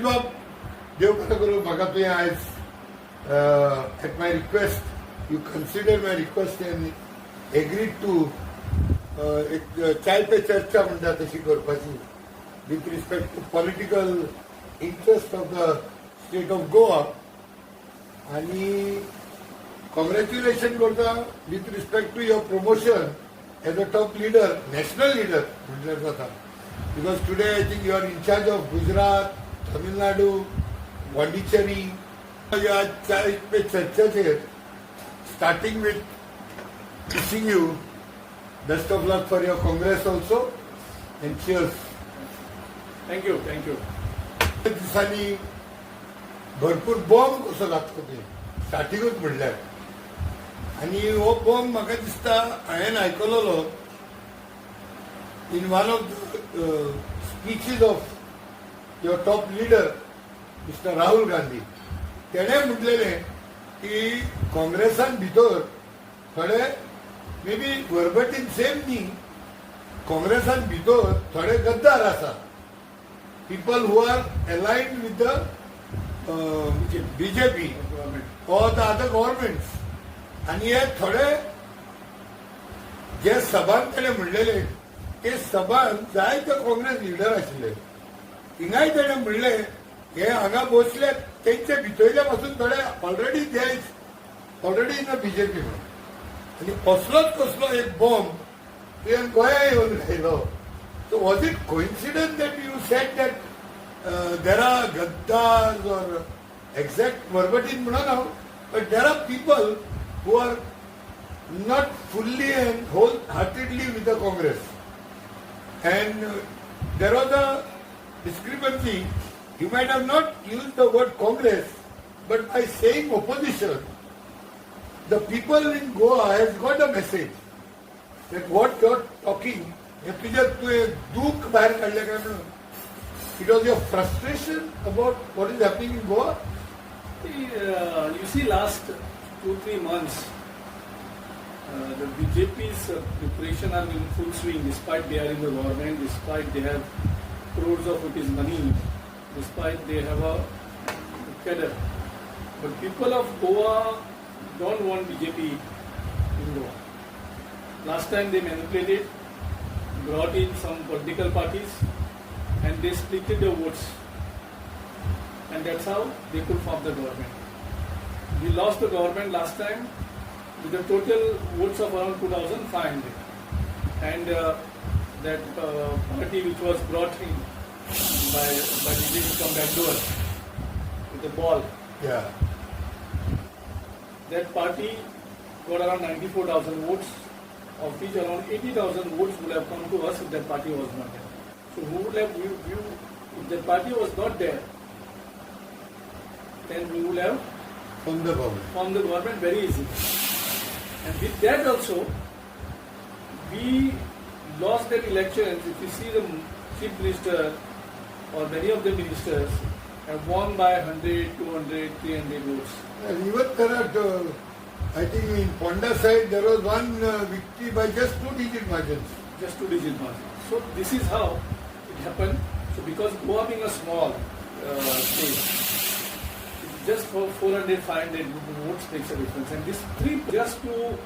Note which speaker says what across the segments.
Speaker 1: बाब देव बरें करूं म्हाका तुवें आयज at my request, you consider my request and agreed to एक चाय पे चर्चा म्हणटा तशी करपाची with respect to political interest of the state of Goa. आणि congratulation करता with respect to your promotion as a top leader, national leader म्हटल्यार जाता. Because today I think you are in charge of Gujarat, Tamil Nadu, Pondicherry. या चाय पे चर्चेचेर starting with wishing you best of luck for your congress also and cheers.
Speaker 2: Thank you.
Speaker 1: दिसांनी भरपूर bomb कसो लागता ते स्टार्टिंगूच म्हणल्यार आनी हो बॉम्ब म्हाका दिसता हांवें आयकलोलो in one of the speeches of your top leader mister Rahul Gandhi. तेणे म्हटलेलें की काँग्रेसान भितर थोडे मे बी वर्बटीन सेम न्ही, काँग्रेसान भितर थोडे गद्दार आसा, people who are aligned with the BJP or the other governments. आणि हे थोडे जे सभान तेणे म्हणलेले ते सभान जायते काँग्रेस लिडर आशिल्ले, हिंगाय तेणे म्हणले हे हांगा बसले तेंचे भितरल्या पासून थोडे ऑलरेडी इन द बीजेपी म्हणून. आनी असलोच कसलो एक बॉम्ब तुवें गोंया येवन घायलो. So was it coincidence that you said that there are gaddars or exact verbatim now, but there are people who are not fully and wholeheartedly with the Congress, and there was a discrepancy. You might have not used the word Congress, but by saying opposition, the people in Goa has got a message that what you are talking. It was your frustration about what is happening in Goa?
Speaker 2: You see, last 2-3 months, the BJP's preparation are in full swing, despite they are in the government, despite they have crores of rupees money, despite they have a cadre. But people of Goa don't want BJP in Goa. Last time they manipulated, brought in some political parties, and they split the votes, and that's how they could form the government. We lost the government last time with a total votes of around 2,500, and that party which was brought in by BJP from Bangalore with the ball.
Speaker 1: Yeah.
Speaker 2: That party got around 94,000 votes, of which around 80,000 votes would have come to us if that party was not there. So who would have if that party was not there, then we would have
Speaker 1: formed the government
Speaker 2: very easily. And with that also, we lost that elections. If you see the chief minister or many of the ministers have won by 100, 200, 300 votes.
Speaker 1: And even there are, I think in Ponda side there was one victory by just 2-digit margins.
Speaker 2: Just 2-digit margins. So this is how it happened. So because Goa being a small state, just for 400, 500 votes makes a difference. And this three just to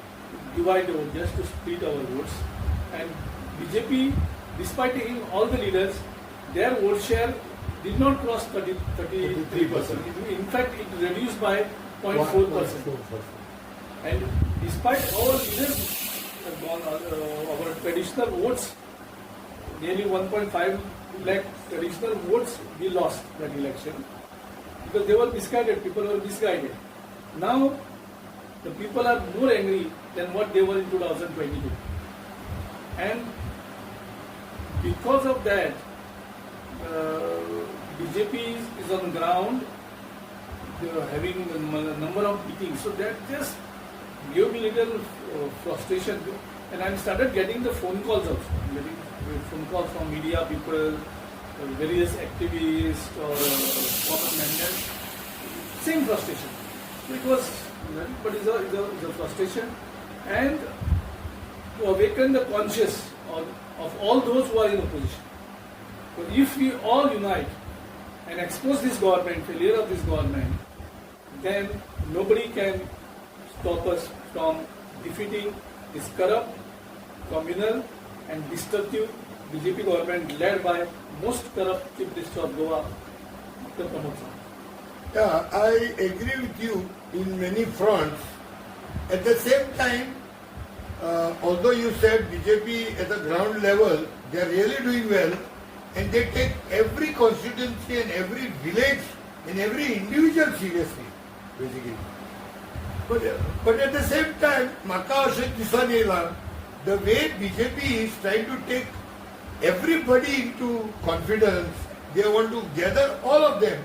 Speaker 2: divide the vote, just to split our votes. And BJP, despite taking all the leaders, their vote share did not cross 33%. In fact, it reduced by 0.4%. And despite our leaders have gone, our traditional votes, nearly 1.5 lakh traditional votes, we lost that election because they were misguided. People were misguided. Now, the people are more angry than what they were in 2022. And because of that, BJP is on the ground, they are having a number of meetings. So that just gave me a little frustration. And I started getting the phone calls also. Getting phone calls from media people, various activists or common men. Same frustration. So it was, but it's a frustration. And to awaken the conscience of all those who are in opposition. So if we all unite and expose this government, failure of this government, then nobody can stop us from defeating this corrupt, communal and destructive BJP government led by most corrupt Chief Minister of Goa, Dr. Pramod Sawant.
Speaker 1: Yeah, I agree with you in many fronts. At the same time, although you said BJP at the ground level, they are really doing well, and they take every constituency and every village and every individual seriously, basically. But at the same time, Maka Ashok Disanela, the way BJP is trying to take everybody into confidence, they want to gather all of them.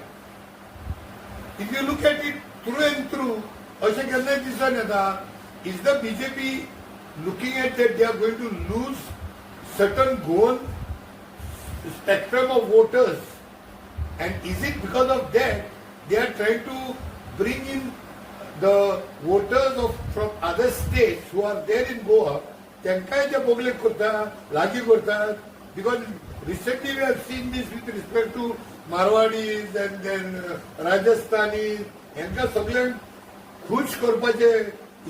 Speaker 1: If you look at it through and through, Ashok Disanela, is the BJP looking at that they are going to lose certain goal spectrum of voters, and is it because of that they are trying to bring in the voters from other states who are there in Goa, तांकांय जे Bogle करता, लागी करतात, because recently we have seen this with respect to Marwadis and then Rajasthanis, हांकां सगळ्यांक खुश करपाचे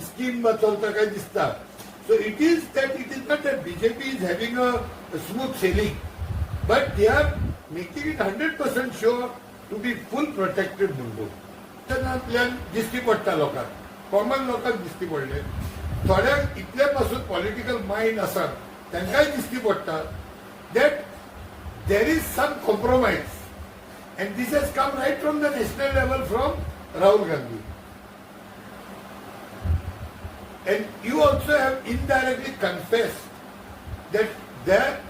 Speaker 1: scheme चलता काय दिसता. So it is not that BJP is having a smooth sailing, but they are making it 100% sure to be full protected म्हणून. आपल्यान दिसती पडटा लोकांक, कॉमन लोकांक दिसती पडले. थोड्यांक इतले पासून पॉलिटिकल मायंड आसा तांकांय दिसती पडटा that there is some compromise, and this has come right from the national level from Rahul Gandhi. And you also have indirectly confessed that there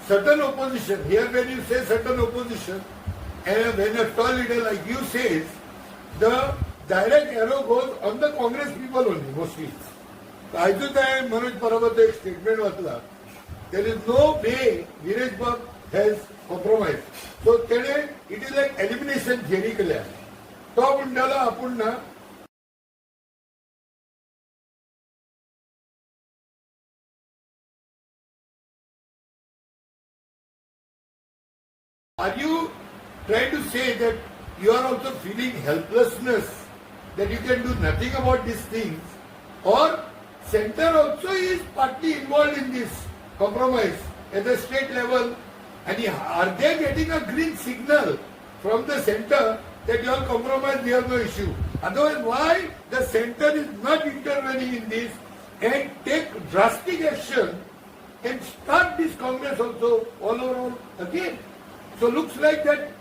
Speaker 1: certain opposition, here when you say certain opposition, and when a tall leader like you says, the direct arrow goes on the Congress people only, mostly. I do that, Manoj Parabata statement was there is no way Virej Bab has compromised. So today it is like elimination theory clear. Top undala apunna. Are you trying to say that you are also feeling helplessness, that you can do nothing about these things, or center also is partly involved in this compromise at the state level, and are they getting a green signal from the center that you all compromise, we have no issue? Otherwise, why the center is not intervening in this and take drastic action and start this Congress also all over again? So looks like that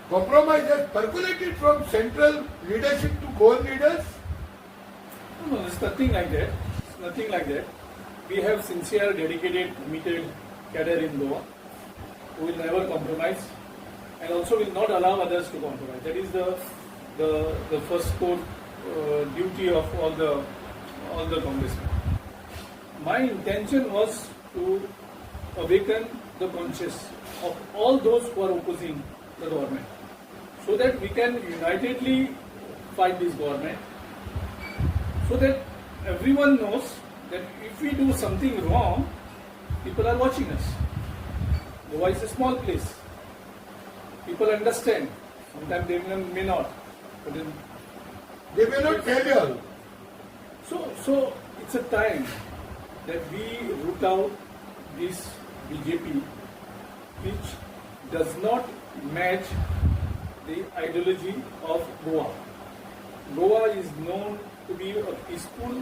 Speaker 1: compromise has percolated from central leadership to core leaders.
Speaker 2: No, it's nothing like that. It's nothing like that. We have sincere, dedicated, committed cadre in Goa who will never compromise and also will not allow others to compromise. That is the first core duty of all the congressmen. My intention was to awaken the conscience of all those who are opposing the government, so that we can unitedly fight this government, so that everyone knows that if we do something wrong, people are watching us. Goa is a small place. People understand. Sometimes they may not. But then
Speaker 1: they may not tell you all.
Speaker 2: So it's a time that we root out this BJP, which does not match the ideology of Goa. Goa is known to be a peaceful,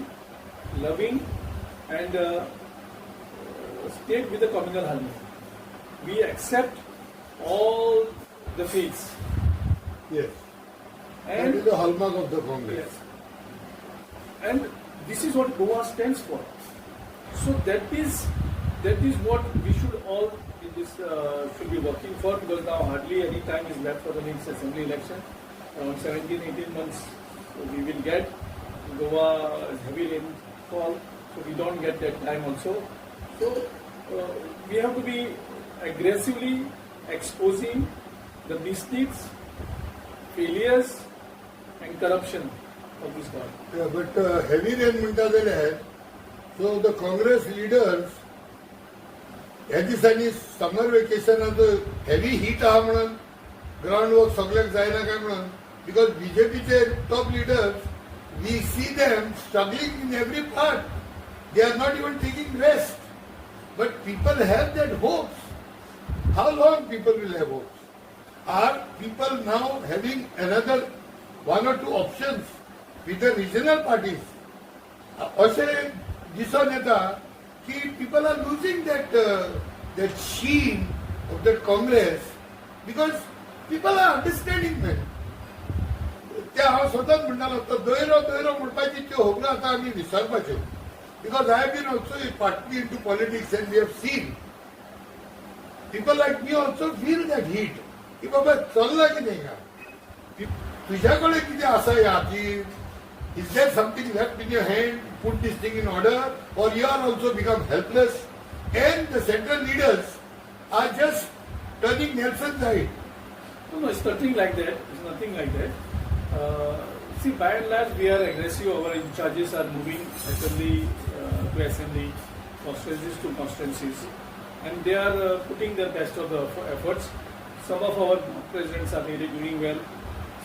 Speaker 2: loving and state with a communal harmony. We accept all the faiths.
Speaker 1: Yes.
Speaker 2: And
Speaker 1: that is the hallmark of the Congress.
Speaker 2: Yes. And this is what Goa stands for. So that is what we should all in this should be working for, because now hardly any time is left for the next assembly election. Around 17-18 months we will get. Goa is heavy rainfall, so we don't get that time also. So we have to be aggressively exposing the misdeeds, failures and corruption of this government.
Speaker 1: Yeah, but heavy rain म्हणटा जाल्यार, so the Congress leaders ह्या दिसांनी summer वेकेशनाचो heavy heat आहा म्हणून ground work सगळ्याक जायना काय म्हणून बिकॉज बीजेपीचे top leaders we see them struggling in every part. They are not even taking rest. But people have that hopes. How long people will have hopes? Are people now having another one or two options with the regional parties? असे दिसून येता की people are losing that sheen of that Congress because people are understanding them. त्या हांव स्वताच म्हणटालो तो दोयरो दोयरो म्हणपाची त्यो होबरो आतां आमी विसरपाच्यो because I have been also partly into politics and we have seen people like me also feel that heat. की बाबा चलला की नाही का तुझ्याकडे किती असा या हातीत is there something left in your hand put this thing in order or you are also become helpless and the central leaders are just turning Nelson side.
Speaker 2: No, it's nothing like that. It's nothing like that. See, by and large, we are aggressive. Our in charges are moving assembly to assembly, constituencies to constituencies, and they are putting their best of the efforts. Some of our presidents are really doing well.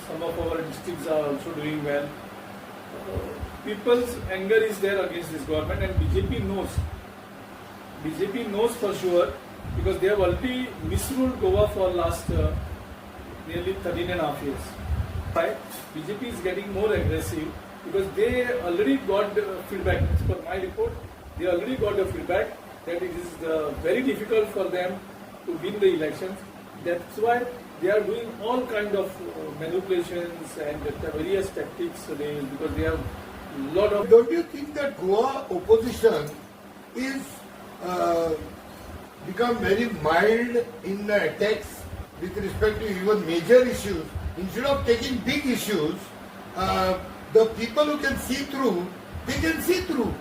Speaker 2: Some of our districts are also doing well. People's anger is there against this government, and BJP knows. BJP knows for sure because they have already misruled Goa for last nearly 13.5 years. Right? BJP is getting more aggressive because they already got feedback. As per my report, they already got the feedback that it is very difficult for them to win the elections. That's why they are doing all kind of manipulations and various tactics because they have a lot of.
Speaker 1: Don't you think that Goa opposition is become very mild in the attacks with respect to even major issues? Instead of taking big issues, the people who can see through, they can see through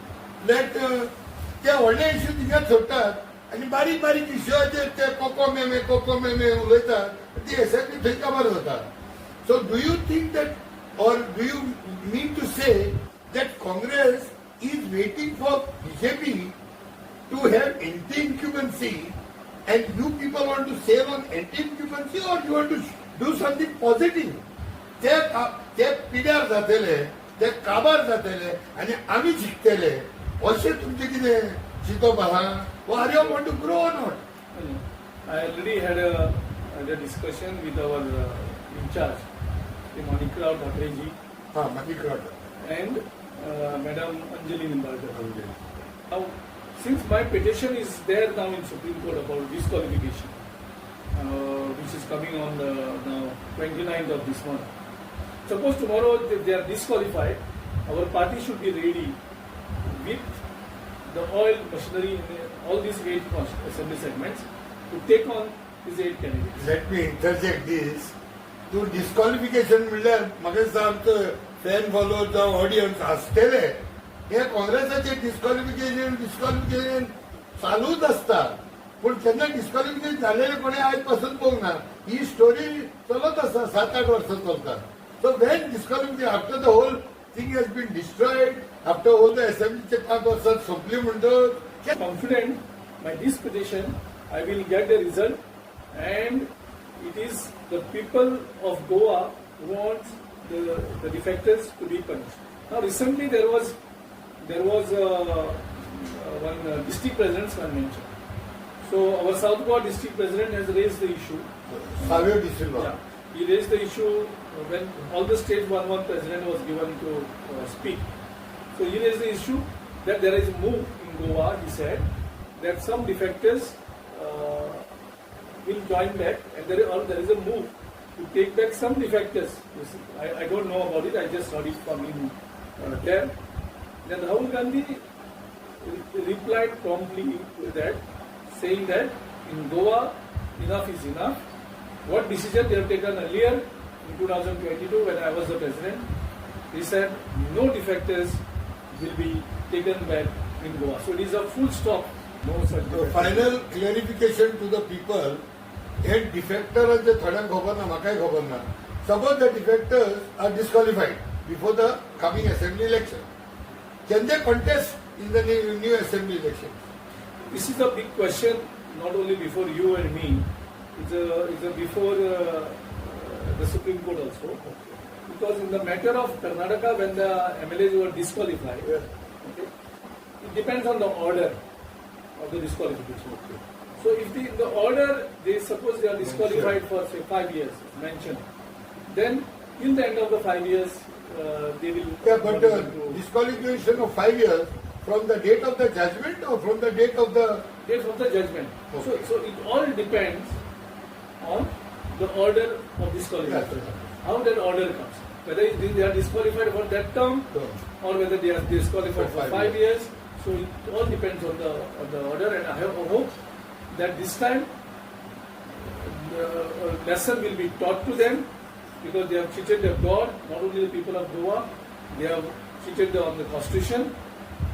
Speaker 1: that त्या व्हडल्या issue तिच्यात सोडतात आणि बारीक बारीक इश्यूचे ते cocoa मेमे उलयतात ती एसएमपी थंय काबार जाता. So do you think that or do you mean to say that Congress is waiting for BJP to have anti incumbency and you people want to save on anti incumbency or you want to do something positive? ते पिड्यार जातले, ते काबार जातले आणि आम्ही जिखतले अशें तुमचें कितें चिंतप आहा? Or you want to grow or not?
Speaker 2: I already had a discussion with our in charge, Manikra Thakreji, and Madam Anjali Nimbarkar. Now, since my petition is there now in Supreme Court about disqualification, which is coming on now 29th of this month. Suppose tomorrow if they are disqualified, our party should be ready with the oil machinery in all these 8 assembly segments to take on these 8 candidates.
Speaker 1: Let me interject this. To disqualification म्हणल्यार म्हाका दिसता आमचो fan follower जावं audience आसतले हे काँग्रेसाचे डिस्क्वॉलिफिकेशन चालूच असता पूण केन्ना डिस्क्वॉलिफिकेशन झालेले कोणी आज पासून पळोवंक ना. ही स्टोरी चलत आसा 7-8 वर्सां चलता. So when disqualification after the whole thing has been destroyed after all the असेंब्लीचे 5 वर्सां सोंपली म्हणटच
Speaker 2: confident by this petition I will get the result, and it is the people of Goa who wants the defectors to be punished. Now recently there was one district president's convention. So our South Goa district president has raised the issue. Yeah, he raised the issue when all the state 1-1 president was given to speak. So he raised the issue that there is a move in Goa, he said, that some defectors will join back, and there is a move to take back some defectors. I don't know about it, I just heard it from him there. Then Rahul Gandhi replied promptly to that, saying that in Goa, enough is enough. What decision they have taken earlier in 2022 when I was the president, he said no defectors will be taken back in Goa. So it is a full stop. No such.
Speaker 1: So final clarification to the people. हे डिफेक्टरांचे थोड्यांक खबर ना, म्हाकाय खबर ना. Suppose the defectors are disqualified before the coming assembly election. Can they contest in the new assembly election?
Speaker 2: This is the big question not only before you and me, it's a before the Supreme Court also. Because in the matter of Karnataka, when the MLAs were disqualified,
Speaker 1: Yeah.
Speaker 2: okay, it depends on the order of the disqualification.
Speaker 1: Okay.
Speaker 2: So if the order, they suppose they are disqualified for say 5 years, mentioned, then till the end of the 5 years, they will.
Speaker 1: Yeah, but disqualification of 5 years from the date of the judgment or from the date of the...
Speaker 2: Date of the judgment.
Speaker 1: Okay.
Speaker 2: So it all depends on the order of disqualification.
Speaker 1: Yes.
Speaker 2: How that order comes. Whether they are disqualified for that term or whether they are disqualified for 5 years. So it all depends on the order, and I hope that this time the lesson will be taught to them, because they have cheated their God, not only the people of Goa, they have cheated on the constitution,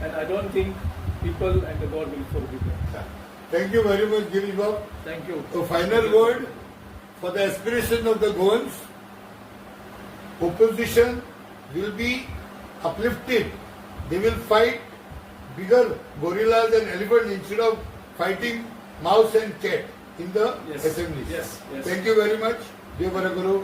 Speaker 2: and I don't think people and the God will forgive them.
Speaker 1: Thank you very much, Girish Babu.
Speaker 2: Thank you.
Speaker 1: A final word for the aspiration of the Goans. Opposition will be uplifted. They will fight bigger gorillas and elephants instead of fighting mouse and cat in the
Speaker 2: Yes.
Speaker 1: assembly.
Speaker 2: Yes. Yes.
Speaker 1: Thank you very much, Dev Baraguru.